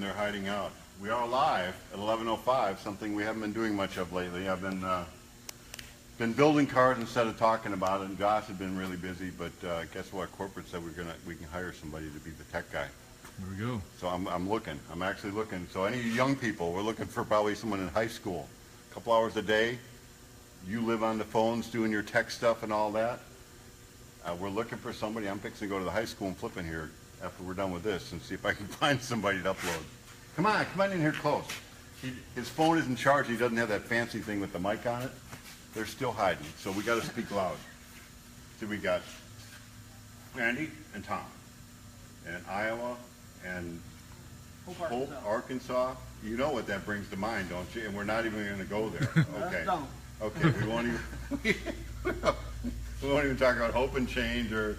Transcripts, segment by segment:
they're hiding out. We are live at 11:05, something we haven't been doing much of lately. I've been building cars instead of talking about it, and Josh has been really busy, but guess what? Corporate said we can hire somebody to be the tech guy. There we go. So I'm actually looking. So any young people, we're looking for probably someone in high school. A couple hours a day. You live on the phones doing your tech stuff and all that. We're looking for somebody. I'm fixing to go to the high school and flip in here after we're done with this and see if I can find somebody to upload. Come on in here close. His phone isn't charged. He doesn't have that fancy thing with the mic on it. They're still hiding, so we got to speak loud. So we got Randy and Tom, and Iowa and Hope, Arkansas. You know what that brings to mind, don't you? And we're not even going to go there. Okay. Okay. We won't even talk about Hope and Change or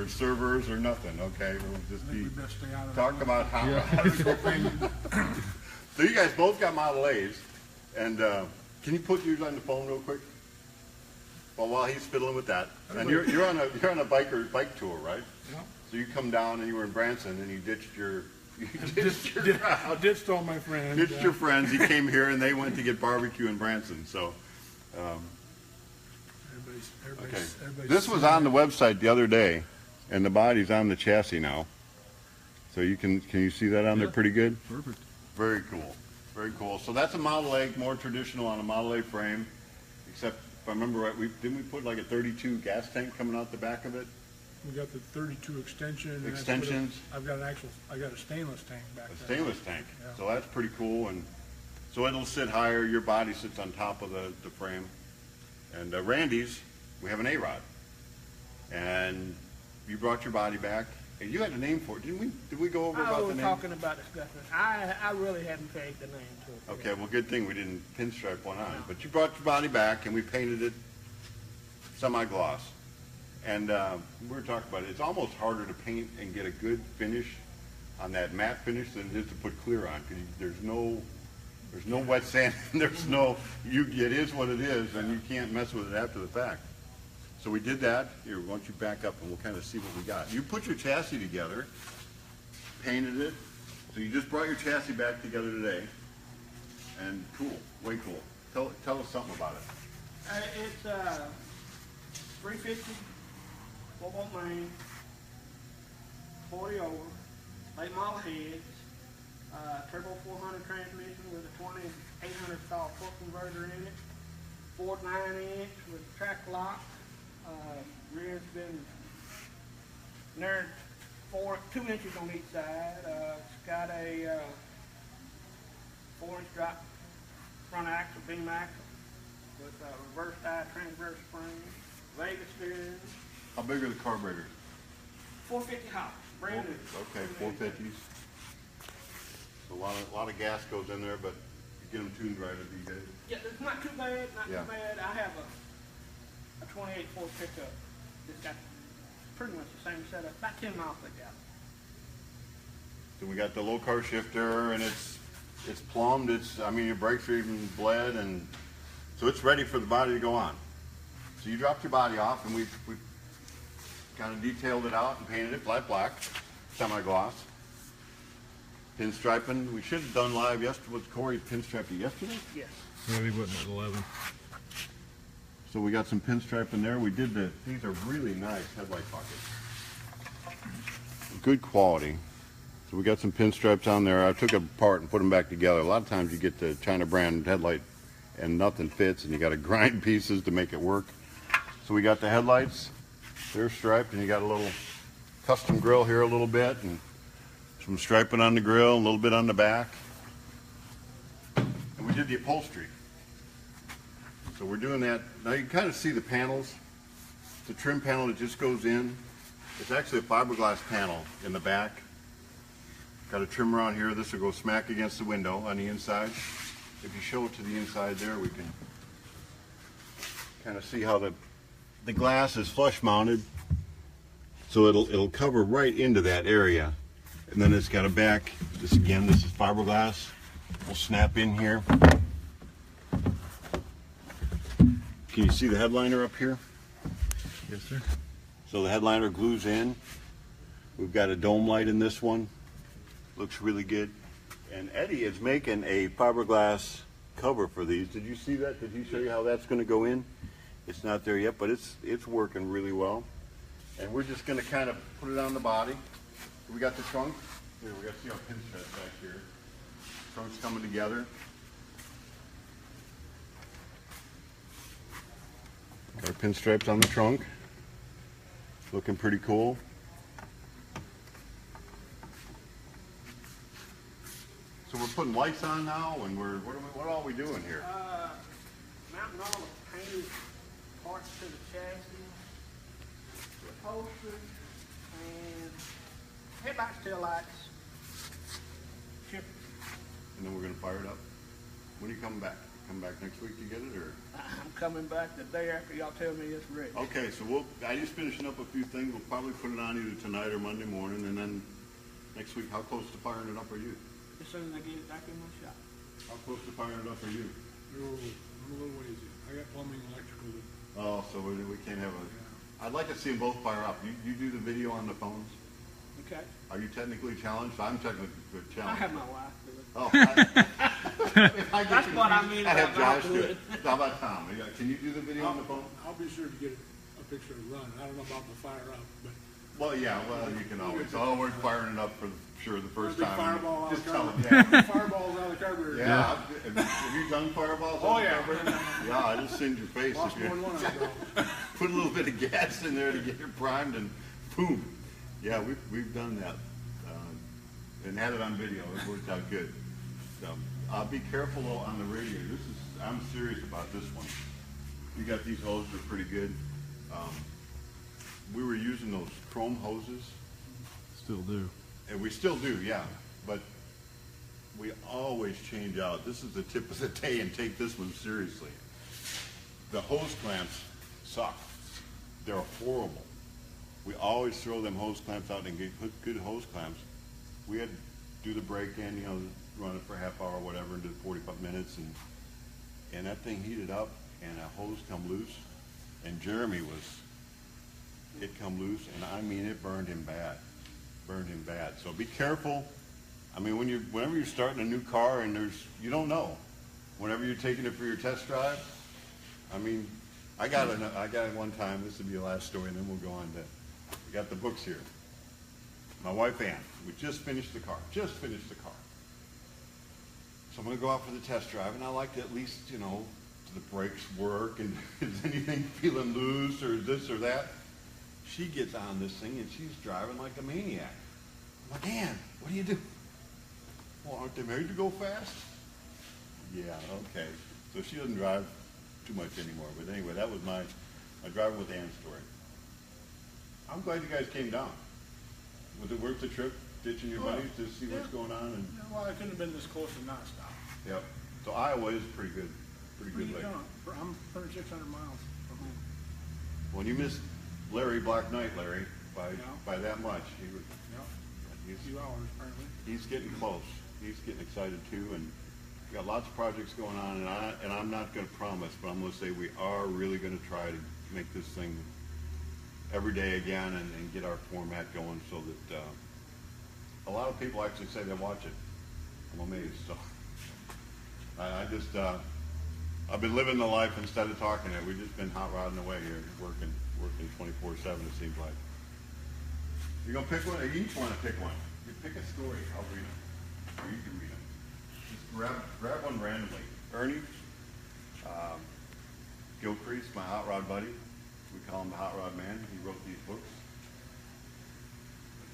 servers or nothing. Okay. We'll just be talk about how. So you guys both got Model A's, and can you put yours on the phone real quick? Well, while he's fiddling with that, and you're on a bike tour, right? Yeah. So you come down and you were in Branson and you ditched your I ditched all my friends. Ditched your friends. You came here and they went to get barbecue in Branson. So, okay. This was on the website the other day, and the body's on the chassis now. So can you see that on there pretty good? Perfect. Very cool. Very cool. So that's a Model A, more traditional on a Model A frame, except if I remember right, didn't we put like a 32 gas tank coming out the back of it? We got the 32 extension. Extensions. I got a stainless tank back there. Stainless tank. Yeah. So that's pretty cool, and so it'll sit higher. Your body sits on top of the frame. And Randy's, we have an A-Rod, and you brought your body back. And you had a name for it, didn't we? Did we go over about the name? Talking about discussing. I really hadn't pegged the name to it. Okay, well, good thing we didn't pinstripe one on. But you brought your body back, and we painted it semi-gloss. And we were talking about it. It's almost harder to paint and get a good finish on that matte finish than it is to put clear on. Because there's no wet sand. It is what it is, and you can't mess with it after the fact. So we did that. Here, why don't you back up and we'll kind of see what we got. You put your chassis together, painted it. So you just brought your chassis back together today. And cool, way cool. Tell us something about it. It's 350, 4-bolt main, 40 over, late model heads, turbo 400 transmission with a 2800 style torque converter in it, Ford 9-inch with track lock. Rear's been narrowed 2 inches on each side. It's got a 4-inch drop front axle, beam axle, with a reverse tie transverse spring, Vega steering. How big are the carburetors? 450 hops, brand new. Okay, 450s. So a lot of gas goes in there, but you get them tuned right, it'd be good. Yeah, it's not too bad, Yeah. too bad. I have a 28 Ford pickup. It's got pretty much the same setup, about 10 miles per gallon. So we got the low car shifter, and it's plumbed. Your brakes are even bled, and so it's ready for the body to go on. So you dropped your body off, and we kind of detailed it out and painted it light black, semi-gloss. Pinstriping. We should have done live yesterday. Was Corey pinstriped it yesterday? Yes. Yeah, we went at 11. So we got some pinstriping there. We did these are really nice headlight pockets. Good quality. So we got some pinstripes on there. I took it apart and put them back together. A lot of times you get the China brand headlight and nothing fits, and you got to grind pieces to make it work. So we got the headlights. They're striped, and you got a little custom grill here a little bit, and some striping on the grill, a little bit on the back. And we did the upholstery. So we're doing that. Now you can kind of see the panels. It's a trim panel that just goes in. It's actually a fiberglass panel in the back. Got a trim around here. This will go smack against the window on the inside. If you show it to the inside there, we can kind of see how the glass is flush mounted. So it'll cover right into that area. And then it's got a back. This is fiberglass. We'll snap in here. Can you see the headliner up here? Yes, sir. So the headliner glues in. We've got a dome light in this one. Looks really good. And Eddie is making a fiberglass cover for these. Did you see that? Did he show you how that's going to go in? It's not there yet, but it's working really well. And we're just going to kind of put it on the body. We got the trunk. Here, we got to see our pinstripe back here. Trunk's coming together. Got our pinstripes on the trunk. Looking pretty cool. So we're putting lights on now, and what are we doing here? Mounting all the painted parts to the chassis, the posters, and headlights, taillights, chip. And then we're gonna fire it up. When are you coming back? Come back next week to get it, or? I'm coming back the day after y'all tell me it's ready. Okay, so I just finishing up a few things. We'll probably put it on either tonight or Monday morning, and then next week, how close to firing it up are you? As soon as I get it back in my shop. How close to firing it up are you? I'm a little ways in. I got plumbing, electrical. Oh, so we can't have a, I'd like to see them both fire up. You do the video on the phones? Okay. Are you technically challenged? I'm technically I challenged. have my wife do it. Oh, That's what I mean I have about Josh not do doing it. How about Tom? Can you do the video on the phone? I'll be sure to get a picture of run. I don't know about the fire up, but Well, yeah, you can always, we're firing it up for sure the first big time. fireball out of Just the tell them, carburetor. yeah. Fireballs out of the carburetor. Yeah, have you done fireballs? Oh, on the yeah. carburetor? Yeah, I just singed your face. Lost if you- more than one of them. Put a little bit of gas in there to get it primed and boom. Yeah, we've done that. And had it on video. It worked out good. So, be careful though on the radio. I'm serious about this one. You got these hoses, they're pretty good. We were using those chrome hoses, Still do. and we still do, yeah. But we always change out. This is the tip of the day, and take this one seriously. The hose clamps suck. They're horrible. We always throw them hose clamps out and get good hose clamps. We had to do the break-in, run it for a half hour or whatever, and did 45 minutes, and that thing heated up, and a hose come loose, and Jeremy it come loose, and I mean, it burned him bad. So be careful. I mean, whenever you're starting a new car and you don't know, whenever you're taking it for your test drive, I mean, I got it one time, this will be the last story, and then we'll go on to, we got the books here. My wife Ann, we just finished the car. So I'm gonna go out for the test drive, and I like to at least, do the brakes work, and is anything feeling loose, or this or that? She gets on this thing, and she's driving like a maniac. I'm like, Ann, what do you do? Well, aren't they made to go fast? Yeah, okay. So she doesn't drive too much anymore, but anyway, that was my driving with Ann story. I'm glad you guys came down. Was it worth the trip, ditching your buddies to see what's going on? And Well, I couldn't have been this close and not stop. yep. So Iowa is pretty good lake. I'm 3,600 miles from home. When you missed Larry Black Knight, Larry, Yeah. by that much, Yeah, he's, a few hours apparently. he's getting close. He's getting excited too, and we got lots of projects going on. And I'm not going to promise, but I'm going to say we are really going to try to make this thing every day again, and get our format going so that a lot of people actually say they watch it. I'm amazed. So I've been living the life instead of talking it. We've just been hot rodding away here, working 24/7. It seems like. You gonna pick one? You each want to pick one. You pick a story. I'll read them, or you can read them. Just grab one randomly. Ernie Gilcrease, my hot rod buddy. We call him the Hot Rod Man. He wrote these books.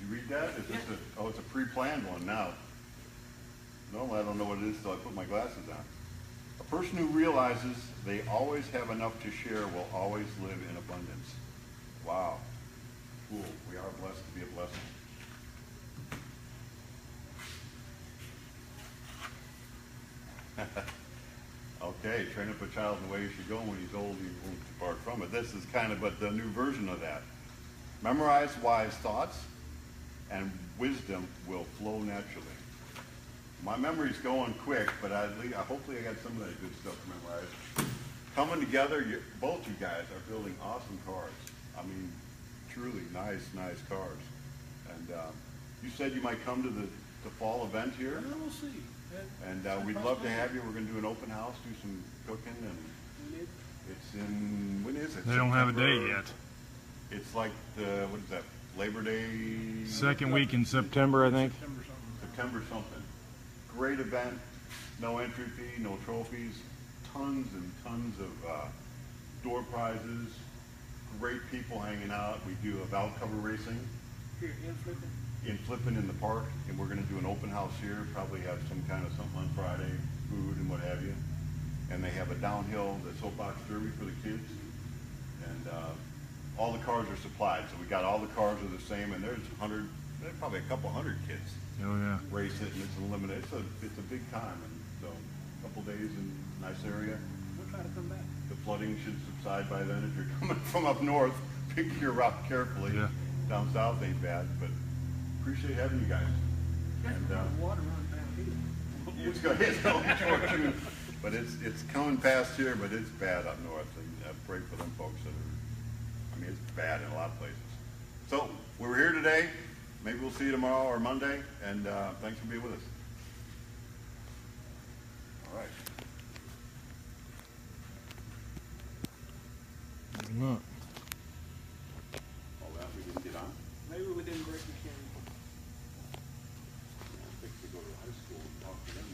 Did you read that? Is this it's a pre-planned one now. Normally I don't know what it is until I put my glasses on. A person who realizes they always have enough to share will always live in abundance. Wow. Cool. We are blessed to be a blessing. Okay, train up a child in the way he should go, and when he's old, he won't depart from it. This is kind of the new version of that. Memorize wise thoughts, and wisdom will flow naturally. My memory's going quick, but hopefully I got some of that good stuff memorized. Coming together, both you guys are building awesome cars. I mean, truly nice cars. And you said you might come to the the fall event here. Well, we'll see. And we'd love to have you. We're gonna do an open house, do some cooking, and it's in, when is it? They don't have a date September- yet. It's like the, what is that, Labor Day? Second week in September, I think. September something. Great event, no entry fee, no trophies, tons and tons of door prizes, great people hanging out. We do a valve cover racing Here, in Flippin. in Flippin in the park, and we're gonna do an open house here, probably have some kind of something on Friday, food and what have you. And they have a downhill, the soapbox derby for the kids. And all the cars are supplied, so we got all the cars are the same, and there's probably a couple hundred kids Oh, yeah. race it, and it's unlimited. It's a big time, and so a couple days in a nice area. We'll try to come back. The flooding should subside by then. If you're coming from up north, pick your route carefully. Yeah. Down south ain't bad, but appreciate having you guys. And Water runs down here. it's going to hit but it's coming past here, but it's bad up north. And pray for them folks that are. I mean, it's bad in a lot of places. So we were here today. Maybe we'll see you tomorrow or Monday. And thanks for being with us. All right. Look. All that we didn't get on. Maybe we didn't break the camera. I think we go to high school and talk to them.